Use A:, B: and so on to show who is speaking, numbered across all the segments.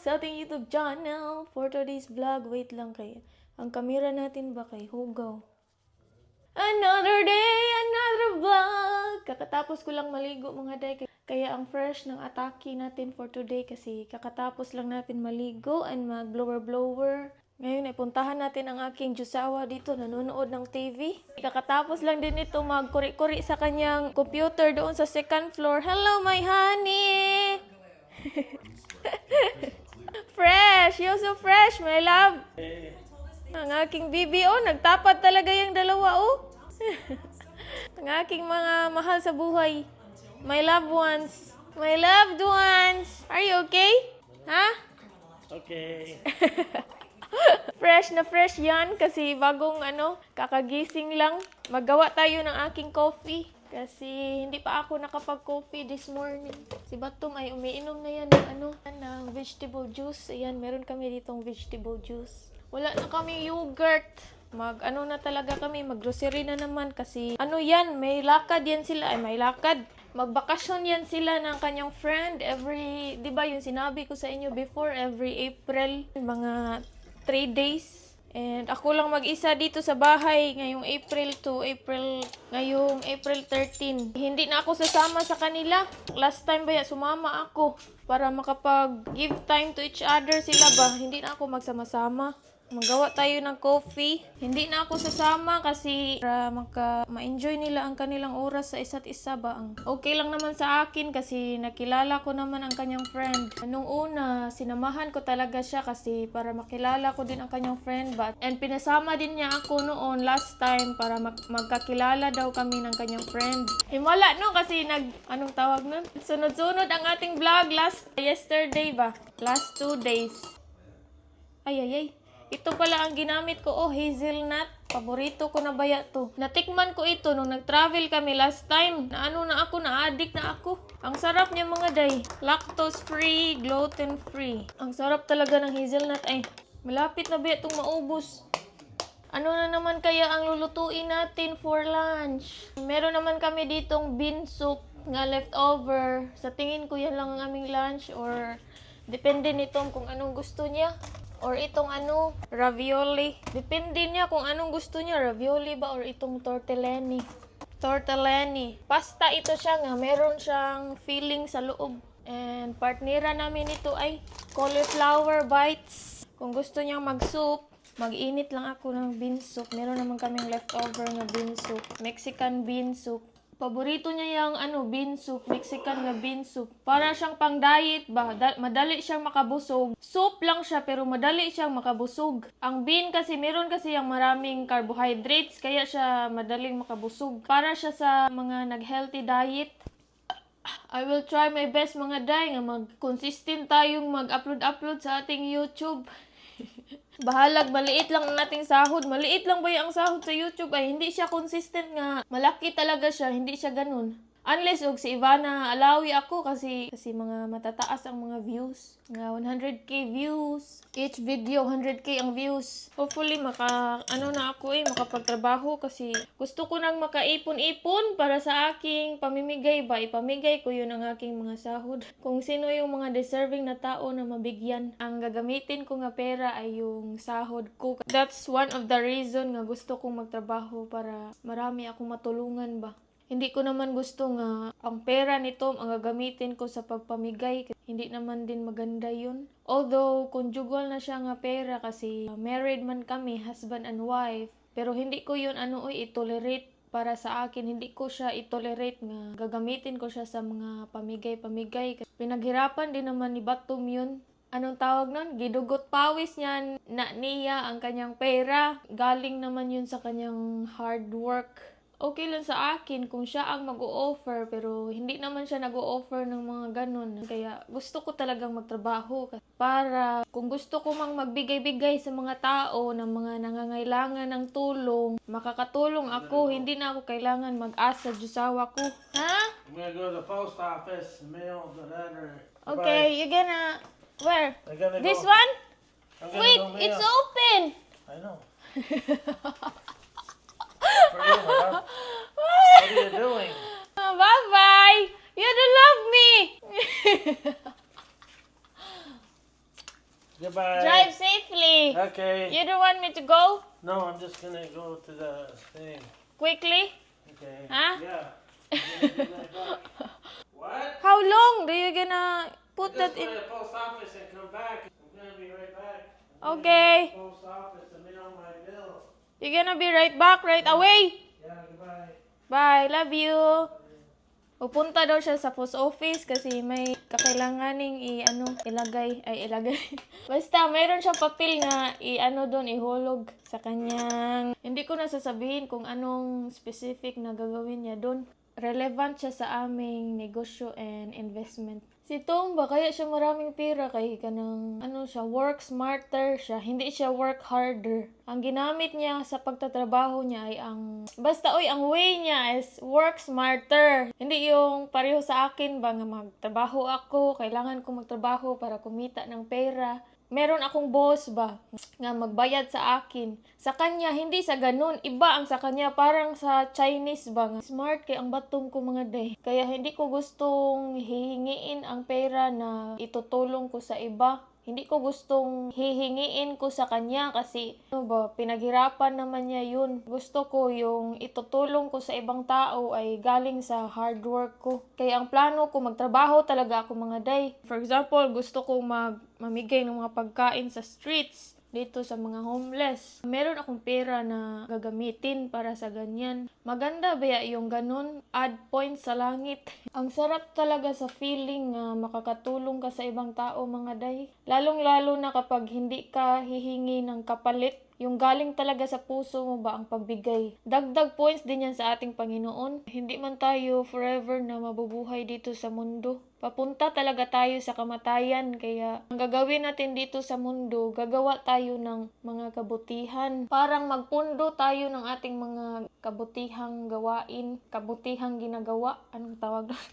A: sa ating YouTube channel for today's vlog. Wait lang kayo. Ang kamera natin ba kay hugaw? Another day, another vlog! Kakatapos ko lang maligo mga day. Kaya ang fresh ng atake natin for today kasi kakatapos lang natin maligo and mag-blower-blower. Ngayon ay puntahan natin ang aking Jusawa dito, nanonood ng TV. Kakatapos lang din ito magkuri-kuri sa kanyang computer doon sa second floor. Hello, my honey! Fresh! You're so fresh, my love! Ang aking bibi, oh, nagtapat talaga yung dalawa, oh. Ang aking mga mahal sa buhay. My loved ones. My loved ones! Are you okay? Ha?
B: Okay.
A: Fresh na fresh yan kasi bagong kakagising lang. Maggawa tayo ng aking coffee. Kasi hindi pa ako nakapag-coffee this morning. Si Batum ay umiinom na yan ng vegetable juice. Ayan, meron kami ditong vegetable juice. Wala na kami yogurt. Na talaga kami, mag-grocery na naman kasi yan, may lakad yan sila. Ay, may lakad. Magbakasyon yan sila ng kanyang friend every, di ba yung sinabi ko sa inyo before, every April, mga 3 days. And ako lang mag-isa dito sa bahay ngayong April 13. Hindi na ako sasama sa kanila. Last time ba sumama ako para makapag-give time to each other sila ba? Hindi na ako magsama-sama. Magawa tayo ng coffee. Hindi na ako sasama kasi para ma-enjoy nila ang kanilang oras sa isa't isa ba. Okay lang naman sa akin kasi nakilala ko naman ang kanyang friend. Nung una, sinamahan ko talaga siya kasi para makilala ko din ang kanyang friend ba. And pinasama din niya ako noon last time para magkakilala daw kami ng kanyang friend. Himala no kasi anong tawag nun? Sunod-sunod ang ating vlog yesterday ba? Last 2 days. Ay. Ito pala ang ginamit ko. Oh, hazelnut. Paborito ko na baya to. Natikman ko ito nung nag-travel kami last time. Na-addict na ako. Ang sarap niya mga day. Lactose-free, gluten-free. Ang sarap talaga ng hazelnut. Ay, malapit na baya itong maubos. Ano na naman kaya ang lulutuin natin for lunch? Meron naman kami ditong bean soup nga leftover. Sa tingin ko yan lang ang aming lunch or depende nito kung anong gusto niya. Or itong ravioli. Depende niya kung anong gusto niya. Ravioli ba or itong tortellini. Tortellini. Pasta ito siya nga. Meron siyang filling sa loob. And partnera namin ito ay cauliflower bites. Kung gusto niyang mag-soup, mag-init lang ako ng bean soup. Meron naman kaming leftover na bean soup. Mexican bean soup. Paborito niya yung bean soup, Mexican na bean soup. Para siyang pang-diet ba? Madali siyang makabusog. Soup lang siya pero madali siyang makabusog. Ang bean kasi meron kasi yung maraming carbohydrates kaya siya madaling makabusog. Para siya sa mga nag-healthy diet. I will try my best mga day nga mag-consistent tayong mag-upload sa ating YouTube. Bahalag, maliit lang ang ating sahod. Maliit lang ba yung sahod sa YouTube? Ay, hindi siya consistent nga. Malaki talaga siya. Hindi siya ganun. Unless, si Ivana, alawi ako kasi mga matataas ang mga views. Nga 100k views. Each video, 100k ang views. Hopefully, makapagtrabaho kasi gusto ko nang makaipon-ipon para sa aking pamimigay ba. Ipamigay ko yun ang aking mga sahod. Kung sino yung mga deserving na tao na mabigyan. Ang gagamitin ko nga pera ay yung sahod ko. That's one of the reason nga gusto kong magtrabaho para marami akong matulungan ba. Hindi ko naman gusto nga ang pera nito ang gagamitin ko sa pagpamigay. Hindi naman din maganda yun. Although, conjugal na siya nga pera kasi married man kami, husband and wife. Pero hindi ko yun i-tolerate para sa akin. Hindi ko siya i-tolerate nga gagamitin ko siya sa mga pamigay-pamigay. Pinaghirapan din naman ni Batum yun. Anong tawag nun? Gidugot pawis niya ang kanyang pera. Galing naman yun sa kanyang hard work. Okay lang sa akin kung siya ang mag-o-offer pero hindi naman siya nag-o-offer ng mga ganun. Kaya gusto ko talagang magtrabaho para kung gusto ko magbigay-bigay sa mga tao ng mga nangangailangan ng tulong, makakatulong ako, hindi na ako kailangan mag-asa Jusawa ko. Ha?
B: I'm gonna go to the post office, mail the letter.
A: Okay, you're gonna... Where?
B: I'm gonna
A: This
B: go.
A: one?
B: I'm gonna
A: Wait,
B: go mail.
A: it's open!
B: I know. For you, my love. What are you doing?
A: Bye-bye! You don't love me!
B: Goodbye.
A: Drive safely.
B: Okay.
A: You don't want me to go
B: No, I'm just gonna go to the thing.
A: quickly?
B: Okay.
A: Huh?
B: Yeah. I'm gonna be right back. What?
A: How long do you gonna put
B: Just
A: that
B: go
A: in?
B: to the post office and come back. I'm gonna be right back.
A: Okay.
B: Post office to mail my bill.
A: You're gonna be right back right away.
B: Yeah, goodbye.
A: Bye. Love you. Pupunta daw siya sa post office kasi may kakailanganing ilagay. Basta, mayroon siyang papel na doon, ihulog sa kanyang. Hindi ko na sasabihin kung anong specific na gagawin niya doon. Relevant siya sa aming negosyo and investment. Si Tom ba, kaya siya maraming pera kay kanang siya, work smarter siya, hindi siya work harder. Ang ginamit niya sa pagtatrabaho niya ay ang way niya is work smarter. Hindi yung pareho sa akin ba nga magtrabaho ako, kailangan ko magtrabaho para kumita ng pera. Meron akong boss ba nga magbayad sa akin. Sa kanya, hindi sa ganun. Iba ang sa kanya. Parang sa Chinese ba nga. Smart kay ang batong ko mga day. Kaya hindi ko gustong hihingiin ang pera na itutulong ko sa iba. Hindi ko gustong hihingiin ko sa kanya kasi pinaghirapan naman niya yun. Gusto ko yung itutulong ko sa ibang tao ay galing sa hard work ko. Kaya ang plano ko, magtrabaho talaga ako mga day. For example, gusto ko mamigay ng mga pagkain sa streets dito sa mga homeless. Meron akong pera na gagamitin para sa ganyan. Maganda ba yung ganun? Add points sa langit. Ang sarap talaga sa feeling na makakatulong ka sa ibang tao mga day. Lalong-lalo na kapag hindi ka hihingi ng kapalit. Yung galing talaga sa puso mo ba ang pagbigay. Dagdag points din yan sa ating Panginoon. Hindi man tayo forever na mabubuhay dito sa mundo. Papunta talaga tayo sa kamatayan. Kaya ang gagawin natin dito sa mundo, gagawa tayo ng mga kabutihan. Parang magpundo tayo ng ating mga kabutihang gawain, kabutihang ginagawa. Anong tawag doon?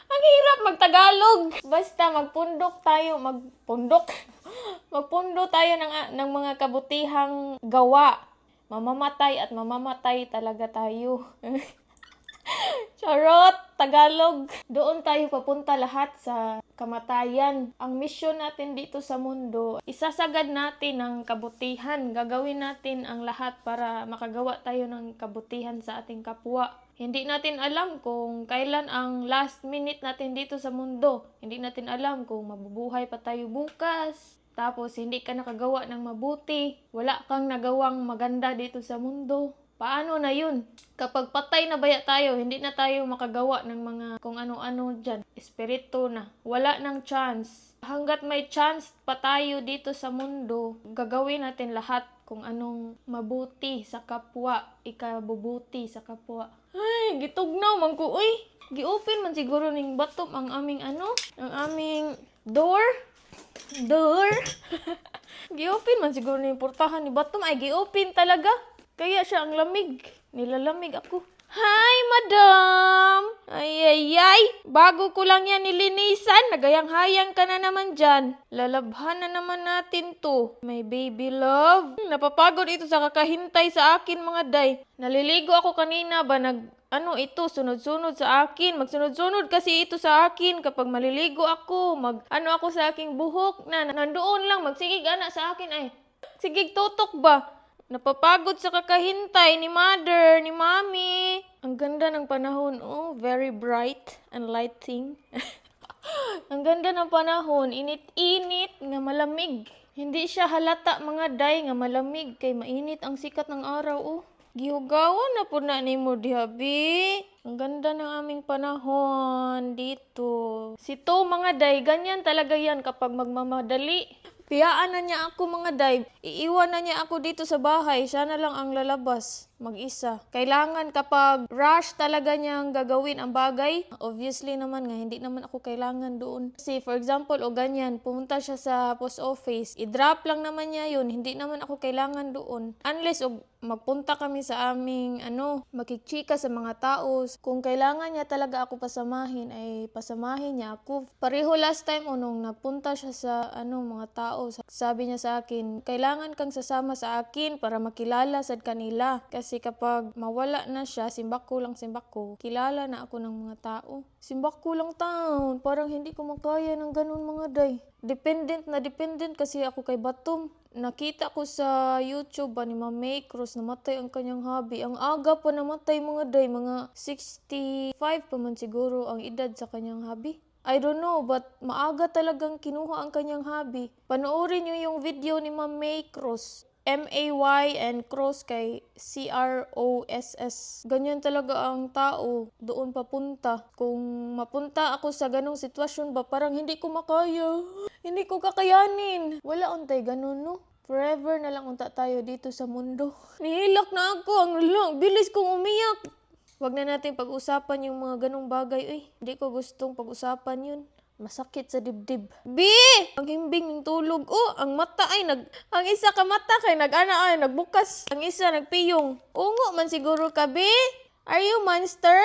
A: Ang hirap magtagalog. Basta magpundo tayo ng mga kabutihang gawa. Mamamatay at mamamatay talaga tayo. Charot! Tagalog! Doon tayo papunta lahat sa kamatayan. Ang misyon natin dito sa mundo, isasagad natin ang kabutihan. Gagawin natin ang lahat para makagawa tayo ng kabutihan sa ating kapwa. Hindi natin alam kung kailan ang last minute natin dito sa mundo. Hindi natin alam kung mabubuhay pa tayo bukas. Tapos hindi ka nakagawa ng mabuti. Wala kang nagawang maganda dito sa mundo. Paano na yun? Kapag patay na baya tayo, hindi na tayo makagawa ng mga kung ano-ano dyan. Espiritu na. Wala ng chance. Hanggat may chance pa tayo dito sa mundo, gagawin natin lahat kung anong mabuti sa kapwa, ikabubuti sa kapwa. Ay, gitugnaw man ko, uy. Gi-open man siguro ning batom ang aming ang aming door. Gi-open man siguro ning portahan ni batom, ay gi-open talaga. Kaya siya ang lamig. Nilalamig ako. Hi, madam! Ay. Bago ko lang yan nilinisan. Nagayang-hayang ka na naman dyan. Lalabhan na naman natin to. My baby love. Napapagod ito sa kakahintay sa akin mga day. Naliligo ako kanina ba sunod-sunod sa akin. Magsunod-sunod kasi ito sa akin kapag maliligo ako. Ako sa aking buhok na nandoon lang. Magsigig ana sa akin ay. Sigig tutok ba? Napapagod sa kakahintay ni mother, ni mommy. Ang ganda ng panahon. Oh, very bright and lighting. Ang ganda ng panahon. Init-init nga malamig. Hindi siya halata mga day nga malamig kay mainit ang sikat ng araw. Oh, gihugawan na po na ni mo dihabi. Ang ganda ng aming panahon dito. Sito mga day, ganyan talaga yan kapag magmamadali. Piyaan na niya ako mga day. Iiwan na niya ako dito sa bahay. Siya na lang ang lalabas. Mag-isa. Kailangan kapag rush talaga niyang gagawin ang bagay. Obviously naman nga, hindi naman ako kailangan doon. Kasi for example, o ganyan, pumunta siya sa post office. I-drop lang naman niya yun. Hindi naman ako kailangan doon. Unless magpunta kami sa aming makikchika sa mga tao. Kung kailangan niya talaga ako pasamahin, ay pasamahin niya ako. Pareho last time nung napunta siya sa mga tao. Sabi niya sa akin, kailangan kang sasama sa akin para makilala sa kanila. Kasi Kasi kapag mawala na siya, simbako lang simbako, kilala na ako ng mga tao. Simbako lang taon, parang hindi ko makaya ng ganun mga day. Dependent kasi ako kay Batom. Nakita ko sa YouTube ni Ma'am May Cruz, namatay ang kanyang hubby. Ang aga pa namatay mga day, mga 65 pa man siguro ang edad sa kanyang hubby. I don't know, but maaga talagang kinuha ang kanyang hubby. Panoorin niyo yung video ni Ma'am May Cruz. M-A-Y and Cross kay C-R-O-S-S. Ganyan talaga ang tao. Doon papunta. Kung mapunta ako sa ganong sitwasyon ba, parang hindi ko makaya. Hindi ko kakayanin. Wala untay ganun, no? Forever na lang unta tayo dito sa mundo. Nihilak na ako. Ang lang. Bilis kong umiyak. Wag na natin pag-usapan yung mga ganong bagay. Uy, hindi ko gustong pag-usapan yun. Masakit sa dibdib. B! Ang himbing ng tulog. Oh, ang mata ay ang isa ka mata kay nag-ana ay nagbukas. Ang isa nagpiyong. Ungo man siguro ka, B? Are you monster?